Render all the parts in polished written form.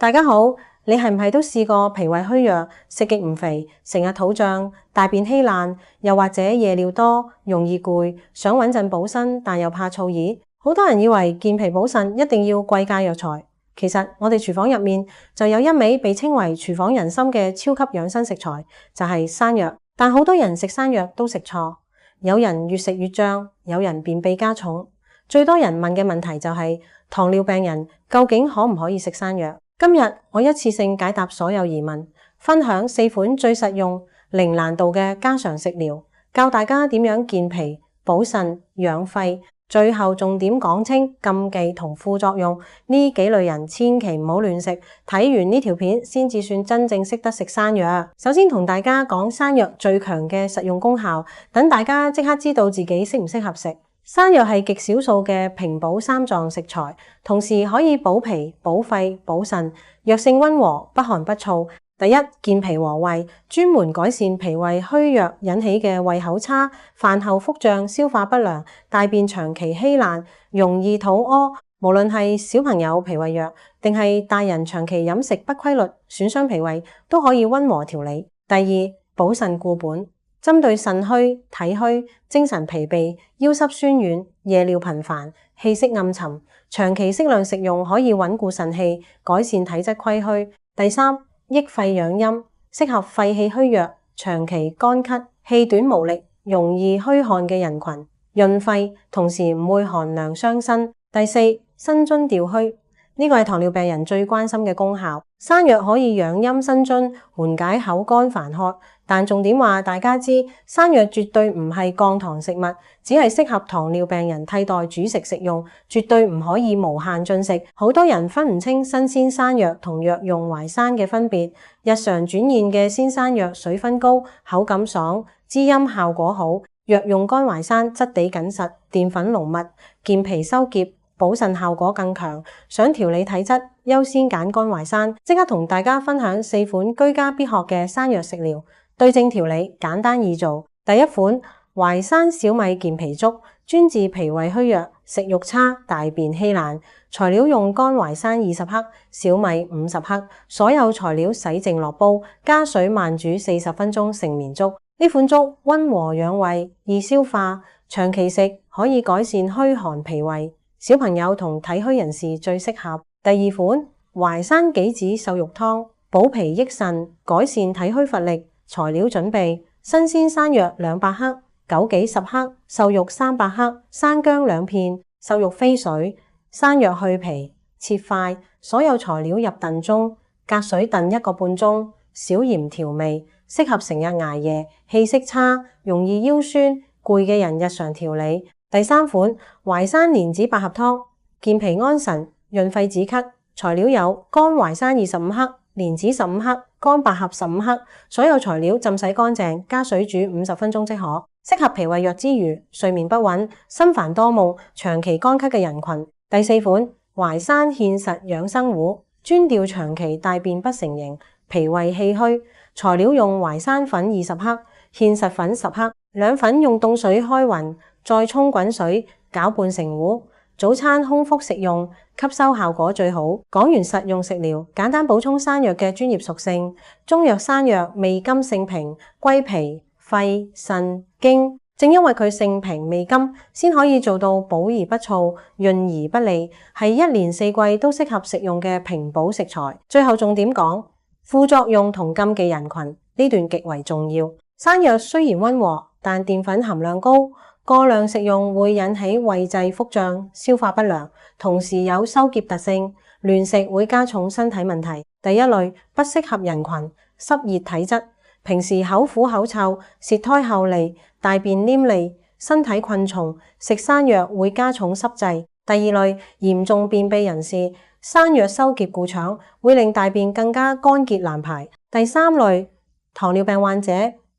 大家好，你係唔係都試過脾胃虛弱、食極唔肥、成日肚脹、大便稀爛，又或者夜尿多、容易攰，想穩陣補身，但又怕燥熱？好多人以為健脾補腎一定要貴價藥材，其實我哋廚房入面就有一味被稱為廚房人參嘅超級養生食材，就係山藥。但好多人食山藥都食錯，有人越食越脹，有人便秘加重。最多人問嘅問題就係糖尿病人究竟可唔可以食山藥？今日我一次性解答所有疑問，分享4款最實用、零難度嘅家常食療，教大家點樣健脾、補腎、養肺。最後重點講清禁忌同副作用，呢幾類人千祈唔好亂食。睇完呢條片先至算真正識得食山藥。首先同大家講山藥最強嘅實用功效，等大家即刻知道自己適唔適合食。山藥係極少數嘅平補三臟食材，同時可以補脾、補肺、補腎，藥性溫和，不寒不燥。第一，健脾和胃，專門改善脾胃虛弱引起嘅胃口差、飯後腹脹、消化不良、大便長期稀爛、容易肚屙。無論係小朋友脾胃弱，定係大人長期飲食不規律，損傷脾胃，都可以溫和調理。第二，補腎固本。針對腎虛、體虛、精神疲憊、腰膝酸軟、夜尿頻繁、氣息暗沉，長期適量食用可以穩固腎氣，改善體質虧虛。第三，益肺養陰，適合肺氣虛弱、長期乾咳、氣短無力、容易虛汗嘅人群，潤肺，同時唔會寒涼傷身。第四，生津調虛，呢個係糖尿病人最關心嘅功效。山藥可以養陰生津，緩解口乾煩渴。但重點話大家知，山藥絕對唔係降糖食物，只係適合糖尿病人替代主食食用，絕對唔可以無限進食。好多人分唔清新鮮山藥同藥用淮山嘅分別。日常轉現嘅鮮山藥水分高，口感爽，滋陰效果好；藥用乾淮山質地緊實，澱粉濃密，健脾收結，補腎效果更強。想調理體質，優先揀乾淮山。即刻同大家分享4款居家必學嘅山藥食療。對症調理，簡單易做。第一款，淮山小米健脾粥，專治脾胃虛弱、食慾差、大便稀爛。材料用乾淮山20克、小米50克，所有材料洗淨落煲，加水慢煮40分鐘成綿粥。呢款粥溫和養胃，易消化，長期食可以改善虛寒脾胃。小朋友同體虛人士最適合。第二款，淮山杞子瘦肉湯，補脾益腎，改善體虛乏力。材料準備：新鮮山藥200克、枸杞10克、瘦肉300克、生薑2片、瘦肉飛水。山藥去皮，切塊。所有材料入燉盅，隔水燉1個半鐘，少鹽調味，適合成日捱夜、氣息差、容易腰酸、攰嘅人日常調理。第三款，淮山蓮子百合湯，健脾安神，潤肺止咳。材料有乾淮山25克、蓮子15克、乾百合15克，所有材料浸洗乾淨，加水煮50分鐘即可。適合脾胃弱之餘，睡眠不穩、心煩多夢、長期乾咳嘅人群。第四款，淮山芡實養生壺，專調長期大便不成形、脾胃氣虛。材料用淮山粉20克、芡實粉10克，兩粉用凍水開勻，再沖滾水攪拌成壺。早餐空腹食用，吸收效果最好。講完實用食療，簡單補充山藥嘅專業屬性。中藥山藥味甘性平，歸脾、肺、腎、經。正因為佢性平味甘，先可以做到補而不燥、潤而不膩，係1年4季都適合食用嘅平補食材。最後重點講副作用同禁忌人群，呢段極為重要。山藥雖然溫和，但澱粉含量高。過量食用會引起胃滯腹脹、消化不良，同時有收結特性，亂食會加重身體問題。第一類，不適合人群，濕熱體質，平時口苦口臭、舌苔厚膩、大便黏膩、身體困蟲，食山藥會加重濕滯。第二類，嚴重便秘人士，山藥收結固腸，會令大便更加乾結難排。第三類，糖尿病患者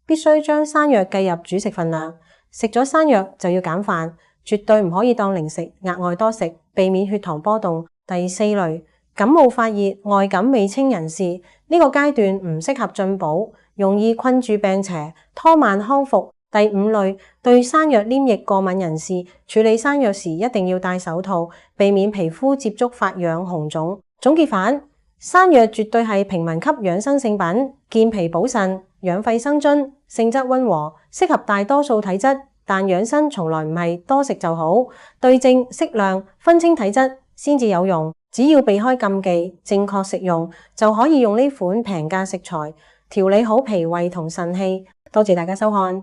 必須將山藥計入主食份量。食咗山藥就要減飯，絕對唔可以當零食額外多食，避免血糖波動。第四類，感冒發熱、外感未清人士，呢個階段唔適合進補，容易困住病邪，拖慢康復。第五類，對山藥黏液過敏人士，處理山藥時一定要戴手套，避免皮膚接觸發癢紅腫。總結返，山藥絕對係平民級養生聖品，健脾補腎、養肺生津，性質溫和，適合大多數體質。但養生從來唔係多食就好，對症適量，分清體質先至有用。只要避開禁忌，正確食用，就可以用呢款平價食材調理好脾胃同腎氣。多謝大家收看。